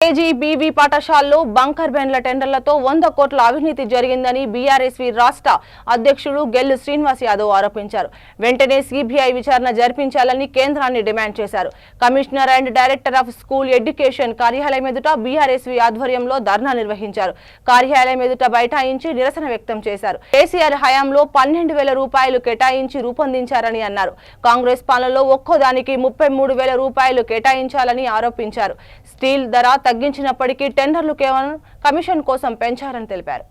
KGBV పాఠశాలలో bunker బెండ్ల టెండర్లతో 100 కోట్ల అవినీతి జరిగిందని బీఆర్ఎస్వి రాష్ట్ర అధ్యక్షుడు గెల్లు శ్రీనివాస్ యాదవ్ ఆరోపించారు. వెంటనే సీబీఐ విచారణ జరిపించాలని కేంద్రాన్ని డిమాండ్ చేశారు. Commissioner and director of school education కార్యాలయం ఎదుట బీఆర్ఎస్వి ఆధ్వర్యంలో ధర్నా నిర్వహించారు. కార్యాలయం ఎదుట బైఠాయించి నిరసన వ్యక్తం చేశారు. కేసీఆర్ హయాంలో 12,000 రూపాయలు కేటాయించి రూపొందించారని అన్నారు. కాంగ్రెస్ పాలనలో ఒక్కోదానికి 33,000 రూపాయలు కేటాయించాలని ఆరోపించారు. స్టీల్ ధర తగ్గించినప్పటికీ టెండర్లు కేవలం కమిషన్ కోసం పెంచారని తెలిపారు.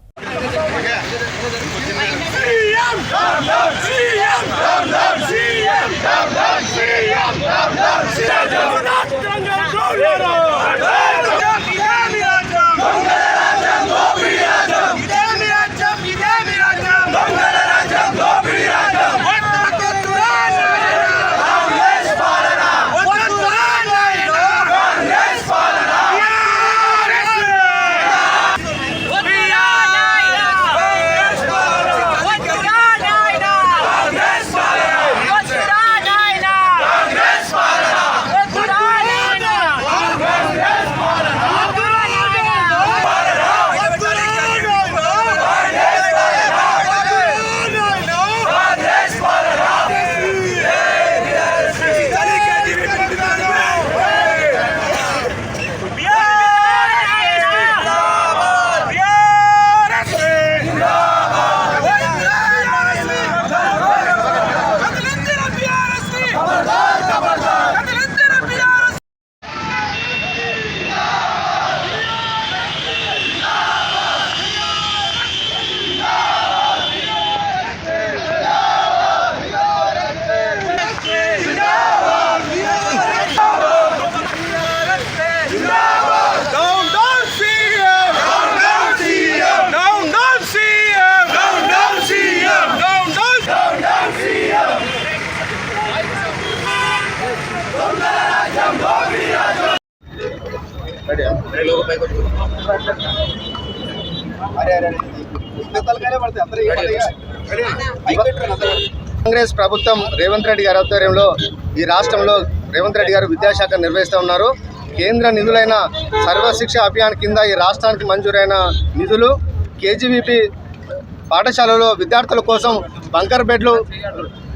కాంగ్రెస్ ప్రభుత్వం రేవంత్ రెడ్డి గారి ఆధ్వర్యంలో ఈ రాష్ట్రంలో రేవంత్ రెడ్డి గారు విద్యాశాఖ నిర్వహిస్తూ ఉన్నారు. కేంద్ర నిధులైన సర్వశిక్ష అభియాన్ కింద ఈ రాష్ట్రానికి మంజూరైన నిధులు కేజీబీపీ పాఠశాలలో విద్యార్థుల కోసం బంకర్ బెడ్లు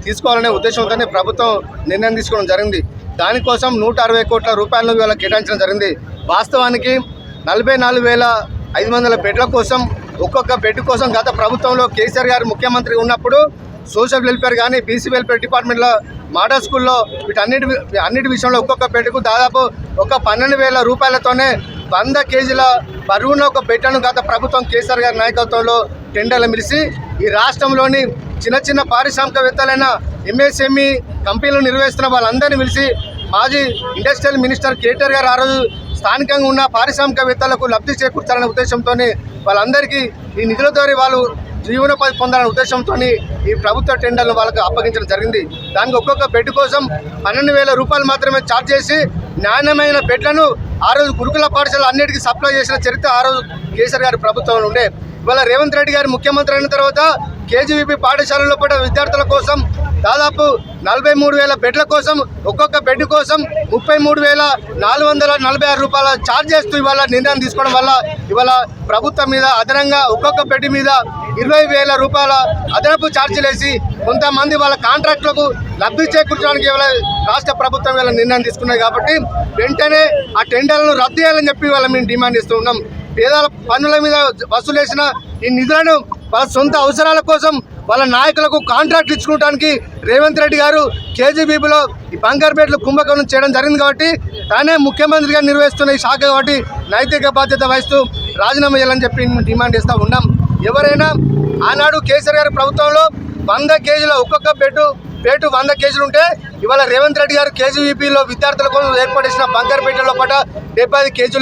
తీసుకోవాలనే ఉద్దేశంతోనే ప్రభుత్వం నిర్ణయం తీసుకోవడం జరిగింది. దానికోసం 160 కోట్ల రూపాయలను ఇవాళ కేటాయించడం జరిగింది. వాస్తవానికి 44,500 బెడ్ల కోసం ఒక్కొక్క బెడ్ కోసం గత ప్రభుత్వంలో కేసీఆర్ గారు ముఖ్యమంత్రి ఉన్నప్పుడు సోషల్ వెల్ఫేర్ కానీ బీసీ వెల్ఫేర్ డిపార్ట్మెంట్లో మోడల్ స్కూల్లో అన్నిటి విషయంలో ఒక్కొక్క బెడ్కు దాదాపు ఒక 12,000 రూపాయలతోనే 100 కేజీల బరువున ఒక బెడ్లను గత ప్రభుత్వం కేసీఆర్ గారి నాయకత్వంలో టెండర్లు మిలిసి ఈ రాష్ట్రంలోని చిన్న చిన్న పారిశ్రామికవేత్తలైన ఎంఎస్ఎంఈ కంపెనీలు నిర్వహిస్తున్న వాళ్ళందరినీ పిలిచి మాజీ ఇండస్ట్రియల్ మినిస్టర్ కేటీఆర్ గారు ఆ రోజు స్థానికంగా ఉన్న పారిశ్రామికవేత్తలకు లబ్ధి చేకూర్చాలనే ఉద్దేశంతో వాళ్ళందరికీ ఈ నిధుల ద్వారా వాళ్ళు జీవనోపాధి పొందాలనే ఉద్దేశంతో ఈ ప్రభుత్వ టెండర్లు వాళ్ళకి అప్పగించడం జరిగింది. దానికి ఒక్కొక్క బెడ్ కోసం 12,000 రూపాయలు మాత్రమే ఛార్జ్ చేసి నాణ్యమైన బెడ్లను ఆ రోజు గురుకుల పాఠశాలలు అన్నిటికీ సప్లై చేసిన చరిత్ర ఆ రోజు కేసీఆర్ గారి ప్రభుత్వంలో ఉండే. ఇవాళ రేవంత్ రెడ్డి గారు ముఖ్యమంత్రి అయిన తర్వాత కేజీబీపీ పాఠశాలలో పడ్డ విద్యార్థుల కోసం దాదాపు 43,000 బెడ్ల కోసం ఒక్కొక్క బెడ్ కోసం 33,446 రూపాయల ఛార్జ్ చేస్తూ ఇవాళ నిర్ణయం తీసుకోవడం వల్ల ఇవాళ ప్రభుత్వం మీద అదనంగా ఒక్కొక్క బెడ్ మీద 20,000 రూపాయల అదనపు ఛార్జీలు వేసి కొంతమంది వాళ్ళ కాంట్రాక్టులకు లబ్ధి చేకూర్చడానికి ఇవాళ రాష్ట్ర ప్రభుత్వం ఇవాళ నిర్ణయం తీసుకున్నది. కాబట్టి వెంటనే ఆ టెండర్లను రద్దు చేయాలని చెప్పి ఇవాళ మేము డిమాండ్ చేస్తూ ఉన్నాం. పేదల పన్నుల మీద వసూలేసిన ఈ నిధులను వాళ్ళ సొంత అవసరాల కోసం వాళ్ళ నాయకులకు కాంట్రాక్ట్లు ఇచ్చుకోవడానికి రేవంత్ రెడ్డి గారు కేజీబీబీలో ఈ బంకర్ బెడ్లు కుంభకోణం చేయడం జరిగింది. కాబట్టి తానే ముఖ్యమంత్రిగా నిర్వహిస్తున్న ఈ శాఖ కాబట్టి నైతిక బాధ్యత వహిస్తూ రాజీనామా చేయాలని చెప్పి డిమాండ్ చేస్తూ ఉన్నాం. ఎవరైనా ఆనాడు కేసీఆర్ గారి ప్రభుత్వంలో 100 కేజీల ఒక్కొక్క బెడ్డు 100 కేజీలు ఉంటే ఇవాళ రేవంత్ రెడ్డి గారు కేజీబీపీలో విద్యార్థుల కోసం ఏర్పాటు చేసిన బంకర్ బెడ్లలో పాటు 75 కేజీలు